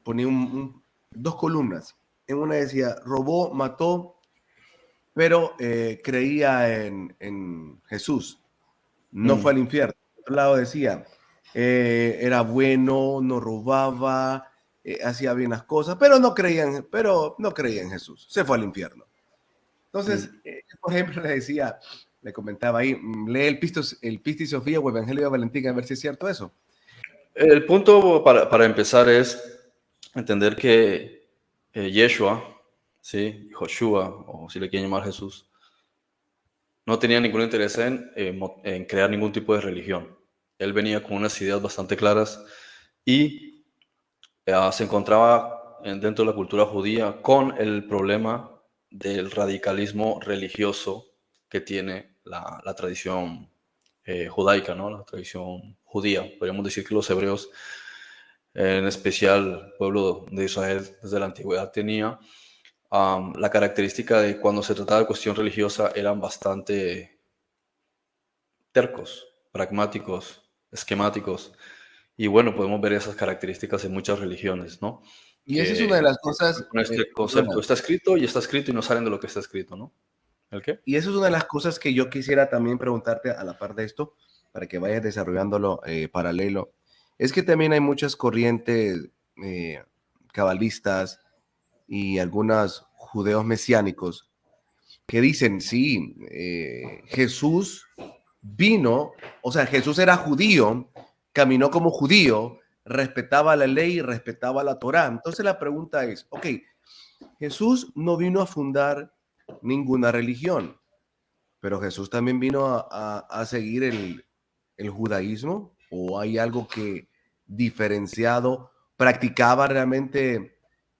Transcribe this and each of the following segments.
ponía dos columnas. En una decía, robó, mató, pero creía en Jesús. No fue al infierno. Por otro lado decía, era bueno, no robaba, hacía bien las cosas, pero no creía en Jesús. Se fue al infierno. Entonces, por ejemplo, le comentaba ahí, lee el Pistis Sofía o Evangelio de Valentín a ver si es cierto eso. El punto para empezar es entender que Yeshua, ¿sí? Joshua, o si le quieren llamar Jesús, no tenía ningún interés en crear ningún tipo de religión. Él venía con unas ideas bastante claras y se encontraba dentro de la cultura judía con el problema del radicalismo religioso que tiene la tradición judaica, ¿no? La tradición judía. Podríamos decir que los hebreos, en especial el pueblo de Israel desde la antigüedad, tenía la característica de cuando se trataba de cuestión religiosa eran bastante tercos, pragmáticos, esquemáticos. Y bueno, podemos ver esas características en muchas religiones, ¿no? Y esa es una de Que las cosas, con este perdona, concepto, está escrito y no salen de lo que está escrito, ¿no? ¿El qué? y eso es una de las cosas que yo quisiera también preguntarte a la par de esto, para que vayas desarrollándolo paralelo. Es que también hay muchas corrientes eh, cabalistas y algunos judeos mesiánicos que dicen, sí, Jesús vino, o sea, Jesús era judío, caminó como judío, respetaba la ley, respetaba la Torá. Entonces la pregunta es, ok, Jesús no vino a fundar ninguna religión, pero Jesús también vino a seguir el judaísmo, o hay algo que diferenciado practicaba realmente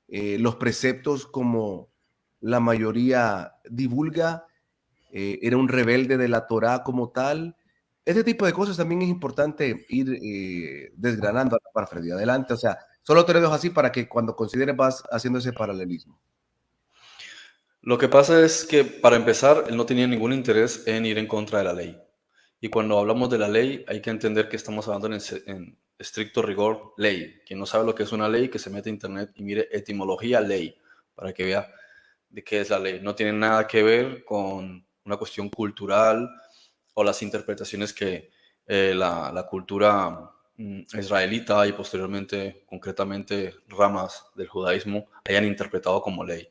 los preceptos como la mayoría divulga, era un rebelde de la Torá como tal. Este tipo de cosas también es importante ir desgranando para Freddy. Adelante, o sea, solo te lo dejo así para que cuando consideres vas haciendo ese paralelismo. Lo que pasa es que, para empezar, él no tenía ningún interés en ir en contra de la ley. Y cuando hablamos de la ley, hay que entender que estamos hablando en estricto rigor ley. Quien no sabe lo que es una ley, que se mete a internet y mire etimología ley, para que vea de qué es la ley. No tiene nada que ver con una cuestión cultural o las interpretaciones que la cultura israelita y posteriormente, concretamente, ramas del judaísmo hayan interpretado como ley.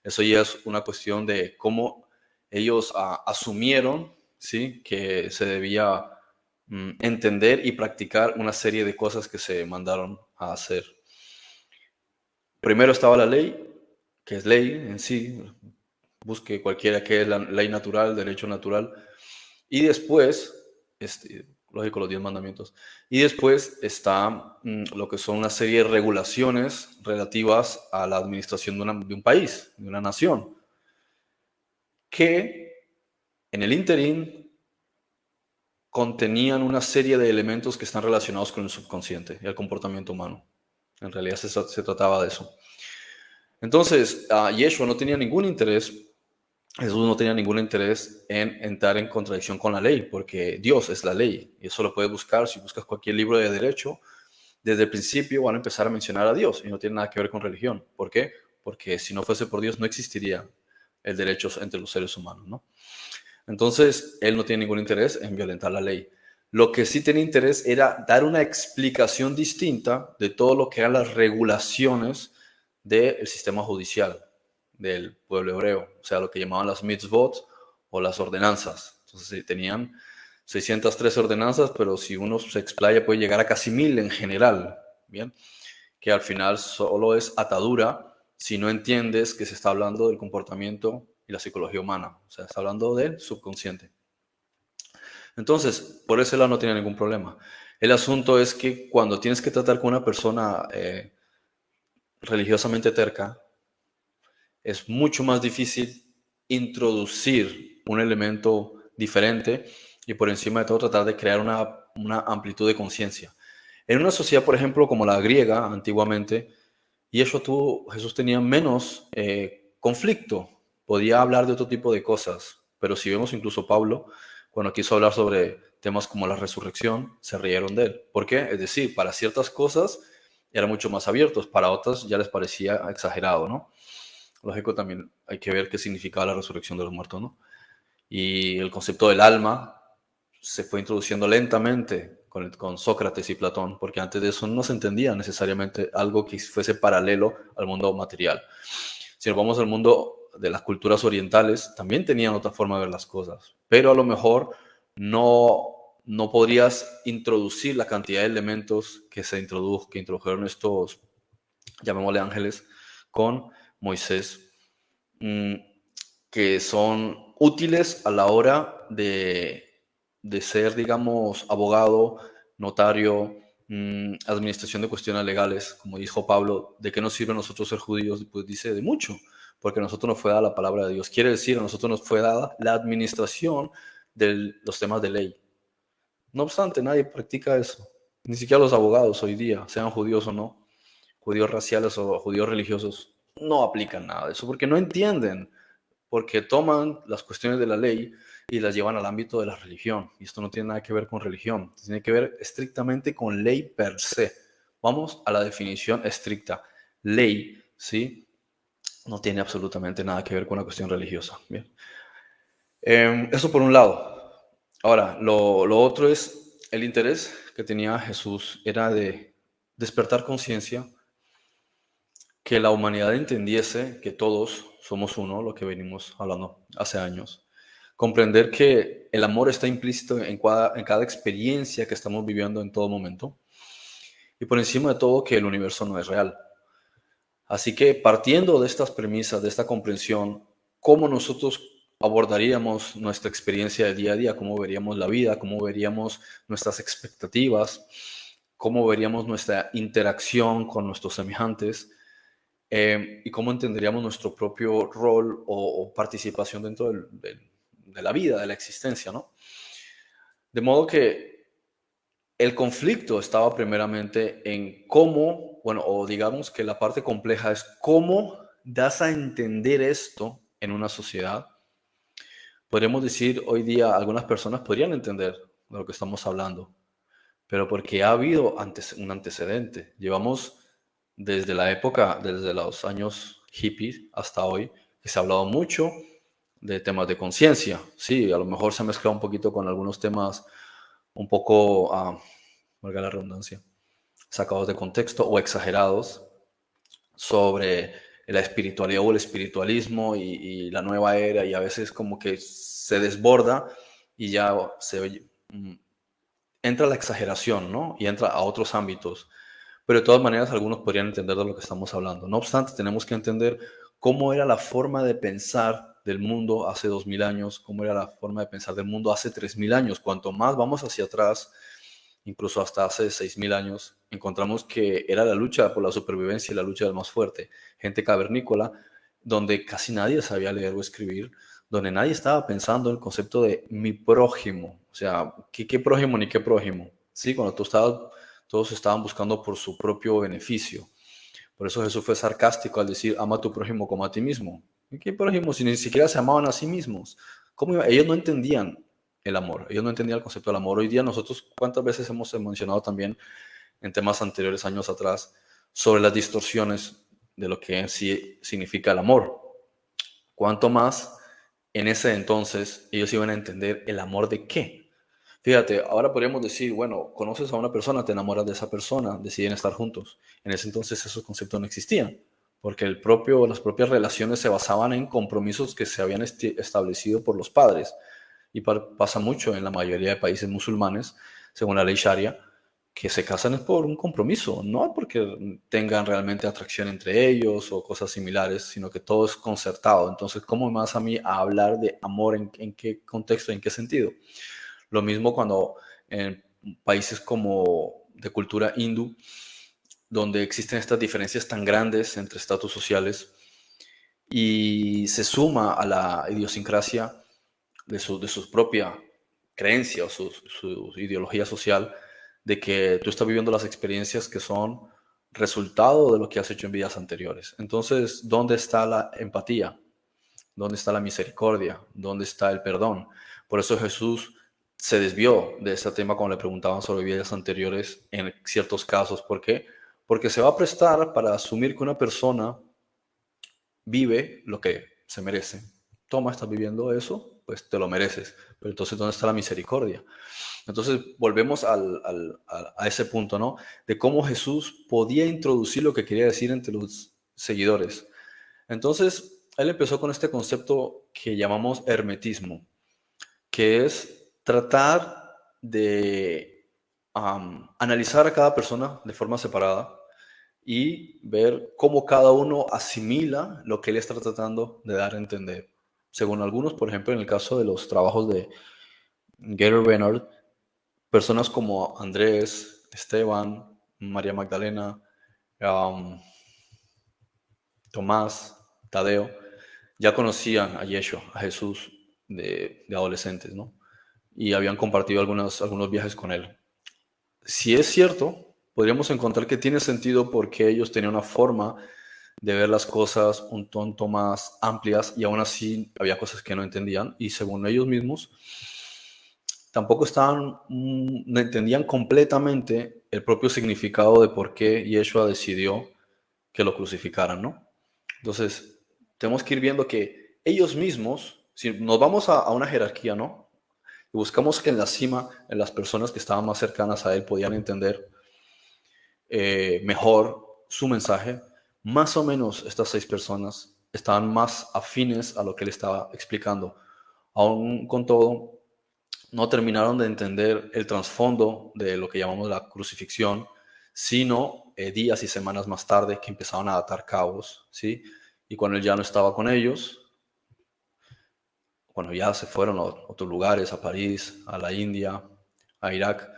Eso ya es una cuestión de cómo ellos asumieron, ¿sí?, que se debía entender y practicar una serie de cosas que se mandaron a hacer. Primero estaba la ley, que es ley en sí, busque cualquiera que es la ley natural, derecho natural, y después, lógico, los 10 mandamientos, y después está lo que son una serie de regulaciones relativas a la administración de un país, de una nación, que en el interín contenían una serie de elementos que están relacionados con el subconsciente y el comportamiento humano. En realidad se trataba de eso. Entonces, Yeshua no tenía ningún interés, Jesús no tenía ningún interés en entrar en contradicción con la ley, porque Dios es la ley, y eso lo puedes buscar. Si buscas cualquier libro de derecho, desde el principio van a empezar a mencionar a Dios, y no tiene nada que ver con religión. ¿Por qué? Porque si no fuese por Dios no existiría el derecho entre los seres humanos, ¿no? Entonces, él no tiene ningún interés en violentar la ley. Lo que sí tenía interés era dar una explicación distinta de todo lo que eran las regulaciones del sistema judicial del pueblo hebreo, o sea, lo que llamaban las mitzvot o las ordenanzas. Entonces, tenían 613 ordenanzas, pero si uno se explaya puede llegar a casi 1000 en general, ¿bien? Que al final solo es atadura si no entiendes que se está hablando del comportamiento y la psicología humana, o sea, está hablando del subconsciente. Entonces, por ese lado no tiene ningún problema. El asunto es que cuando tienes que tratar con una persona religiosamente terca, es mucho más difícil introducir un elemento diferente y, por encima de todo, tratar de crear una amplitud de conciencia. En una sociedad, por ejemplo, como la griega antiguamente, Jesús tenía menos conflicto, podía hablar de otro tipo de cosas, pero si vemos incluso Pablo, cuando quiso hablar sobre temas como la resurrección, se rieron de él. ¿Por qué? Es decir, para ciertas cosas eran mucho más abiertos, para otras ya les parecía exagerado, ¿no? Lógico, también hay que ver qué significaba la resurrección de los muertos, ¿no? Y el concepto del alma se fue introduciendo lentamente con Sócrates y Platón, porque antes de eso no se entendía necesariamente algo que fuese paralelo al mundo material. Si nos vamos al mundo de las culturas orientales, también tenían otra forma de ver las cosas, pero a lo mejor no podrías introducir la cantidad de elementos que introdujeron estos, llamémosle ángeles, con Moisés, que son útiles a la hora de ser, digamos, abogado, notario, administración de cuestiones legales, como dijo Pablo. ¿De qué nos sirve a nosotros ser judíos? Pues dice de mucho, porque a nosotros nos fue dada la palabra de Dios. Quiere decir, a nosotros nos fue dada la administración de los temas de ley. No obstante, nadie practica eso. Ni siquiera los abogados hoy día, sean judíos o no, judíos raciales o judíos religiosos, no aplican nada de eso porque no entienden, porque toman las cuestiones de la ley y las llevan al ámbito de la religión. Y esto no tiene nada que ver con religión, tiene que ver estrictamente con ley per se. Vamos a la definición estricta. Ley, ¿sí? No tiene absolutamente nada que ver con la cuestión religiosa. Bien. Eso por un lado. Ahora, lo otro es el interés que tenía Jesús, era de despertar conciencia, que la humanidad entendiese que todos somos uno, lo que venimos hablando hace años. Comprender que el amor está implícito en cada experiencia que estamos viviendo en todo momento. Y por encima de todo, que el universo no es real. Así que partiendo de estas premisas, de esta comprensión, ¿cómo nosotros abordaríamos nuestra experiencia de día a día? ¿Cómo veríamos la vida? ¿Cómo veríamos nuestras expectativas? ¿Cómo veríamos nuestra interacción con nuestros semejantes? Y cómo entenderíamos nuestro propio rol o participación dentro de la vida, de la existencia, ¿no? De modo que el conflicto estaba primeramente en cómo, bueno, o digamos que la parte compleja es cómo das a entender esto en una sociedad. Podríamos decir, hoy día algunas personas podrían entender de lo que estamos hablando, pero porque ha habido un antecedente. Llevamos desde la época, desde los años hippies hasta hoy, que se ha hablado mucho de temas de conciencia. Sí, a lo mejor se ha mezclado un poquito con algunos temas un poco, valga la redundancia, sacados de contexto o exagerados sobre la espiritualidad o el espiritualismo y la nueva era, y a veces como que se desborda y ya entra la exageración, ¿no? Y entra a otros ámbitos. Pero de todas maneras, algunos podrían entender de lo que estamos hablando. No obstante, tenemos que entender cómo era la forma de pensar del mundo hace 2000 años, cómo era la forma de pensar del mundo hace 3000 años. Cuanto más vamos hacia atrás, incluso hasta hace 6000 años, encontramos que era la lucha por la supervivencia y la lucha del más fuerte. Gente cavernícola, donde casi nadie sabía leer o escribir, donde nadie estaba pensando en el concepto de mi prójimo. O sea, ¿qué prójimo ni qué prójimo? Sí, cuando todos estaban buscando por su propio beneficio. Por eso Jesús fue sarcástico al decir, ama a tu prójimo como a ti mismo. ¿Y qué prójimo? Si ni siquiera se amaban a sí mismos. Ellos no entendían el amor, ellos no entendían el concepto del amor. Hoy día nosotros, ¿cuántas veces hemos mencionado también en temas anteriores, años atrás, sobre las distorsiones de lo que en sí significa el amor? ¿Cuánto más en ese entonces ellos iban a entender el amor de qué? Fíjate, ahora podríamos decir, bueno, conoces a una persona, te enamoras de esa persona, deciden estar juntos. En ese entonces esos conceptos no existían, porque las propias relaciones se basaban en compromisos que se habían establecido por los padres. Y pasa mucho en la mayoría de países musulmanes, según la ley Sharia, que se casan es por un compromiso, no porque tengan realmente atracción entre ellos o cosas similares, sino que todo es concertado. Entonces, ¿cómo me vas a mí a hablar de amor? ¿En qué contexto? ¿En qué sentido? Lo mismo cuando en países como de cultura hindú, donde existen estas diferencias tan grandes entre estatus sociales y se suma a la idiosincrasia de su propia creencia o su ideología social, de que tú estás viviendo las experiencias que son resultado de lo que has hecho en vidas anteriores. Entonces, ¿dónde está la empatía? ¿Dónde está la misericordia? ¿Dónde está el perdón? Por eso Jesús se desvió de ese tema cuando le preguntaban sobre vidas anteriores en ciertos casos. ¿Por qué? porque se va a prestar para asumir que una persona vive lo que se merece. Toma, estás viviendo eso, pues te lo mereces. Pero entonces, ¿dónde está la misericordia? Entonces, volvemos a ese punto, ¿no? De cómo Jesús podía introducir lo que quería decir entre los seguidores. Entonces, él empezó con este concepto que llamamos hermetismo, que es tratar de analizar a cada persona de forma separada y ver cómo cada uno asimila lo que él está tratando de dar a entender. Según algunos, por ejemplo, en el caso de los trabajos de Gary Renard, personas como Andrés, Esteban, María Magdalena, um, Tomás, Tadeo, ya conocían a Yeshua, a Jesús de adolescentes, ¿no? Y habían compartido algunos viajes con él. Si es cierto, podríamos encontrar que tiene sentido porque ellos tenían una forma de ver las cosas un tanto más amplias y aún así había cosas que no entendían y según ellos mismos tampoco no entendían completamente el propio significado de por qué Yeshua decidió que lo crucificaran, ¿no? Entonces, tenemos que ir viendo que ellos mismos, si nos vamos a una jerarquía, ¿no? Y buscamos que en la cima, en las personas que estaban más cercanas a él podían entender mejor su mensaje, más o menos estas 6 personas estaban más afines a lo que él estaba explicando. Aún con todo, no terminaron de entender el trasfondo de lo que llamamos la crucifixión, sino días y semanas más tarde que empezaron a atar cabos, ¿sí? Y cuando él ya no estaba con ellos, cuando ya se fueron a otros lugares, a París, a la India, a Irak,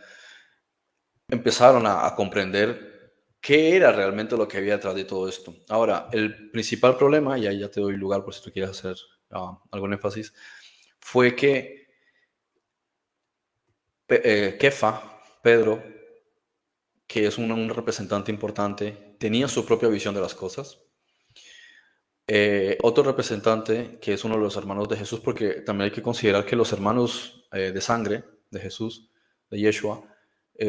empezaron a comprender qué era realmente lo que había detrás de todo esto. Ahora, el principal problema, y ahí ya te doy lugar por si tú quieres hacer algún énfasis, fue que Kefa, Pedro, que es un representante importante, tenía su propia visión de las cosas. Otro representante, que es uno de los hermanos de Jesús, porque también hay que considerar que los hermanos de sangre de Jesús, de Yeshua,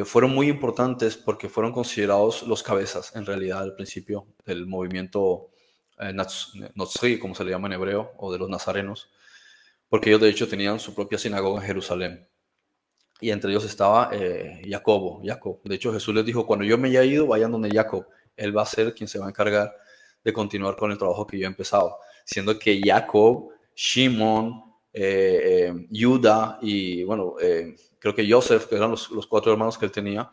fueron muy importantes porque fueron considerados los cabezas, en realidad, al principio del movimiento Notzri, como se le llama en hebreo, o de los nazarenos, porque ellos de hecho tenían su propia sinagoga en Jerusalén. Y entre ellos estaba Jacob. De hecho, Jesús les dijo, cuando yo me haya ido, vayan donde Jacob. Él va a ser quien se va a encargar de continuar con el trabajo que yo he empezado. Siendo que Jacob, Shimon, Judah y, bueno, creo que Joseph, que eran los 4 hermanos que él tenía,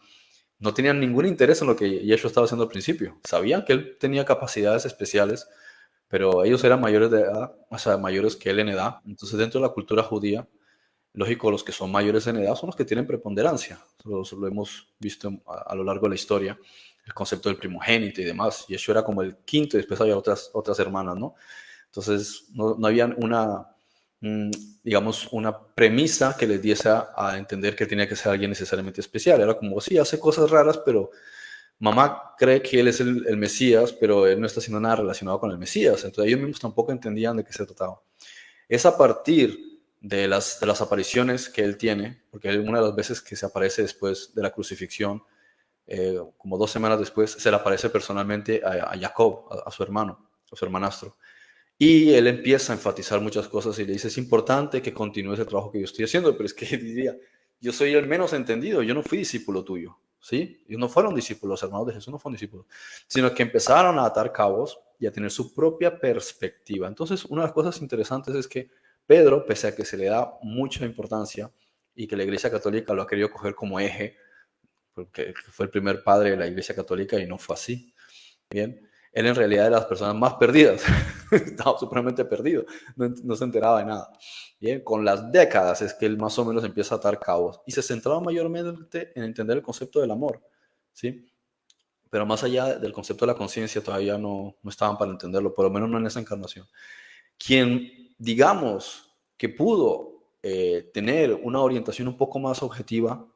no tenían ningún interés en lo que Yeshua estaba haciendo al principio. Sabían que él tenía capacidades especiales, pero ellos eran mayores de edad, o sea, mayores que él en edad. Entonces, dentro de la cultura judía, lógico, los que son mayores en edad son los que tienen preponderancia. Lo hemos visto a lo largo de la historia, el concepto del primogénito y demás. Y eso era como el quinto, y después había otras hermanas, ¿no? Entonces, no había digamos, una premisa que les diese a entender que tenía que ser alguien necesariamente especial. Era como, sí, hace cosas raras, pero mamá cree que él es el Mesías, pero él no está haciendo nada relacionado con el Mesías. Entonces, ellos mismos tampoco entendían de qué se trataba. Es a partir de las apariciones que él tiene, porque él, una de las veces que se aparece después de la crucifixión, como 2 semanas después, se le aparece personalmente a Jacob, a su hermano, a su hermanastro. Y él empieza a enfatizar muchas cosas y le dice, es importante que continúes el trabajo que yo estoy haciendo, pero es que diría, yo soy el menos entendido, yo no fui discípulo tuyo, ¿sí? Ellos no fueron discípulos, los hermanos de Jesús no fueron discípulos, sino que empezaron a atar cabos y a tener su propia perspectiva. Entonces, una de las cosas interesantes es que Pedro, pese a que se le da mucha importancia y que la Iglesia Católica lo ha querido coger como eje, porque fue el primer padre de la Iglesia Católica y no fue así, ¿bien? Él en realidad era de las personas más perdidas, estaba supremamente perdido, no se enteraba de nada. Bien, con las décadas es que él más o menos empieza a atar cabos y se centraba mayormente en entender el concepto del amor, ¿sí? Pero más allá del concepto de la conciencia todavía no estaban para entenderlo, por lo menos no en esa encarnación. Quien, digamos, que pudo tener una orientación un poco más objetiva,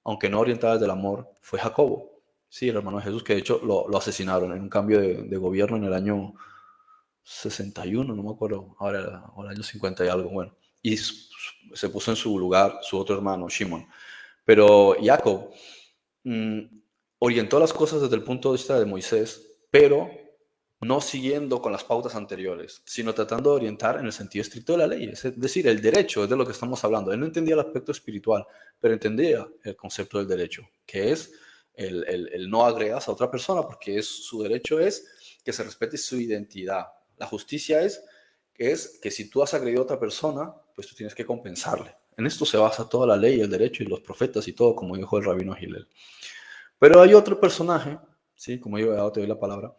aunque no orientada desde el amor, fue Jacobo, sí, el hermano de Jesús, que de hecho lo asesinaron en un cambio de gobierno en el año 61, no me acuerdo, ahora o el año 50 y algo, bueno, y se puso en su lugar su otro hermano, Shimon. Pero Jacob, orientó las cosas desde el punto de vista de Moisés, pero no siguiendo con las pautas anteriores, sino tratando de orientar en el sentido estricto de la ley. Es decir, el derecho es de lo que estamos hablando. Él no entendía el aspecto espiritual, pero entendía el concepto del derecho, que es el no agredas a otra persona, porque su derecho es que se respete su identidad. La justicia es que si tú has agredido a otra persona, pues tú tienes que compensarle. En esto se basa toda la ley, el derecho y los profetas y todo, como dijo el rabino Hillel. Pero hay otro personaje, ¿sí? Como yo te doy la palabra,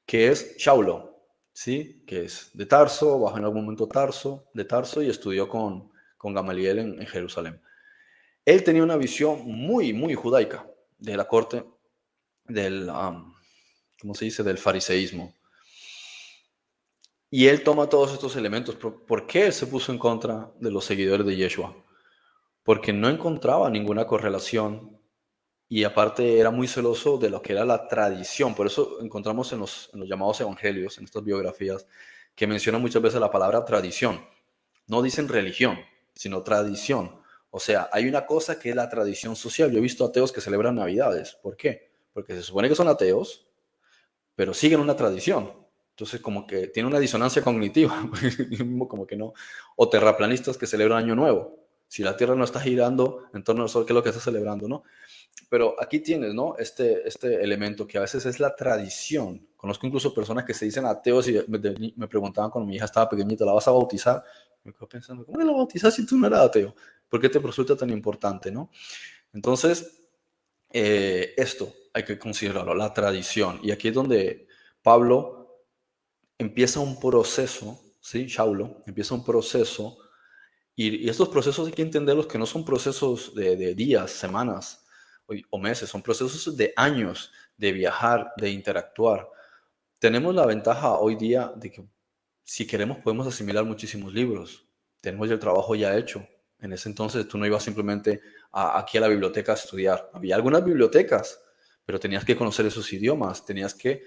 que es Shaulo, ¿sí? Que es de Tarso, bajó en algún momento de Tarso y estudió con Gamaliel en Jerusalén. Él tenía una visión muy, muy judaica de la corte del, ¿cómo se dice?, del fariseísmo. Y él toma todos estos elementos. ¿Por qué él se puso en contra de los seguidores de Yeshua? Porque no encontraba ninguna correlación y aparte era muy celoso de lo que era la tradición. Por eso encontramos en los llamados evangelios, en estas biografías, que mencionan muchas veces la palabra tradición. No dicen religión, sino tradición. O sea, hay una cosa que es la tradición social. Yo he visto ateos que celebran Navidades. ¿Por qué? Porque se supone que son ateos, pero siguen una tradición. Entonces, como que tiene una disonancia cognitiva, como que no. O terraplanistas que celebran Año Nuevo. Si la Tierra no está girando en torno al Sol, ¿qué es lo que está celebrando, no? Pero aquí tienes, ¿no? Este elemento que a veces es la tradición. Conozco incluso personas que se dicen ateos y me preguntaban cuando mi hija estaba pequeñita, ¿la vas a bautizar? Me quedo pensando, ¿cómo la bautizas si tú no eras ateo? ¿Por qué te resulta tan importante, no? Entonces, esto hay que considerarlo, la tradición. Y aquí es donde Pablo empieza un proceso, ¿sí? Shaulo empieza un proceso y estos procesos hay que entenderlos que no son procesos de días, semanas o meses, son procesos de años de viajar, de interactuar. Tenemos la ventaja hoy día de que si queremos podemos asimilar muchísimos libros. Tenemos el trabajo ya hecho. En ese entonces tú no ibas simplemente aquí a la biblioteca a estudiar. Había algunas bibliotecas, pero tenías que conocer esos idiomas, tenías que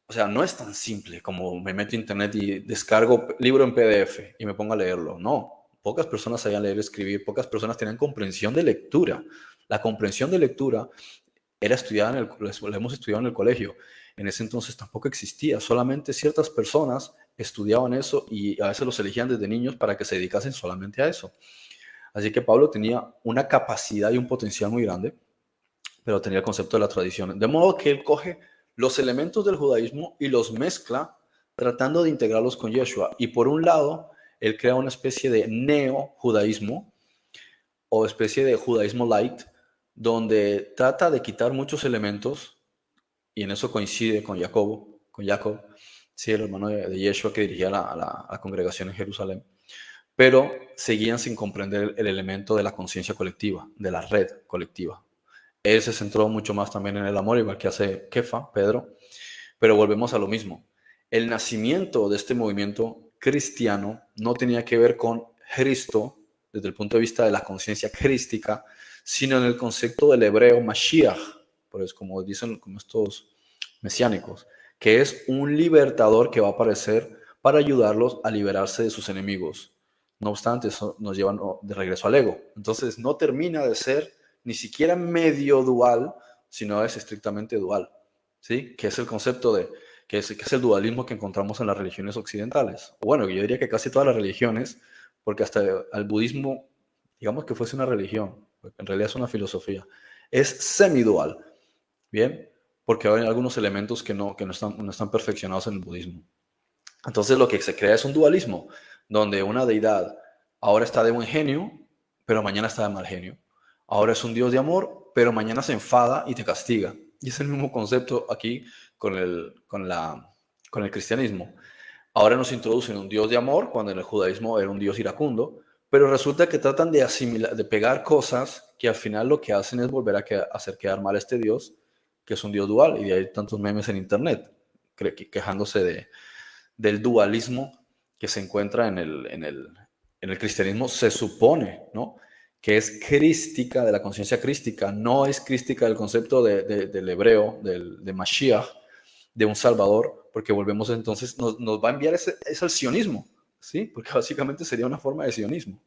o sea, no es tan simple como me meto a internet y descargo libro en PDF y me pongo a leerlo. No, pocas personas sabían leer y escribir, pocas personas tenían comprensión de lectura. La comprensión de lectura era estudiada la hemos estudiado en el colegio. En ese entonces tampoco existía, solamente ciertas personas estudiaban eso y a veces los elegían desde niños para que se dedicasen solamente a eso. Así que Pablo tenía una capacidad y un potencial muy grande, pero tenía el concepto de la tradición. De modo que él coge los elementos del judaísmo y los mezcla tratando de integrarlos con Yeshua. Y por un lado, él crea una especie de neo-judaísmo o especie de judaísmo light, donde trata de quitar muchos elementos, y en eso coincide con Jacob, sí, el hermano de Yeshua que dirigía a la congregación en Jerusalén, pero seguían sin comprender el elemento de la conciencia colectiva, de la red colectiva. Él se centró mucho más también en el amor, igual que hace Kefa, Pedro, pero volvemos a lo mismo. El nacimiento de este movimiento cristiano no tenía que ver con Cristo desde el punto de vista de la conciencia crística, sino en el concepto del hebreo Mashiach, pues como dicen como estos mesiánicos, que es un libertador que va a aparecer para ayudarlos a liberarse de sus enemigos. No obstante, eso nos lleva de regreso al ego. Entonces, no termina de ser ni siquiera medio dual, sino es estrictamente dual, ¿sí? Que es el concepto de, que es el dualismo que encontramos en las religiones occidentales. Bueno, yo diría que casi todas las religiones, porque hasta el budismo, digamos que fuese una religión, porque en realidad es una filosofía, es semidual, ¿bien? Porque hay algunos elementos que no están perfeccionados en el budismo. Entonces lo que se crea es un dualismo, donde una deidad ahora está de buen genio, pero mañana está de mal genio. Ahora es un Dios de amor, pero mañana se enfada y te castiga. Y es el mismo concepto aquí con el cristianismo. Ahora nos introducen un Dios de amor, cuando en el judaísmo era un Dios iracundo, pero resulta que tratan de asimilar, de pegar cosas que al final lo que hacen es volver a hacer quedar mal a este Dios, que es un Dios dual, y de ahí hay tantos memes en internet quejándose del dualismo que se encuentra en el cristianismo, se supone, ¿no? Que es crística, de la conciencia crística, no es crística del concepto del hebreo, de Mashiach, de un Salvador, porque volvemos entonces, nos va a enviar es al sionismo, ¿sí? Porque básicamente sería una forma de sionismo.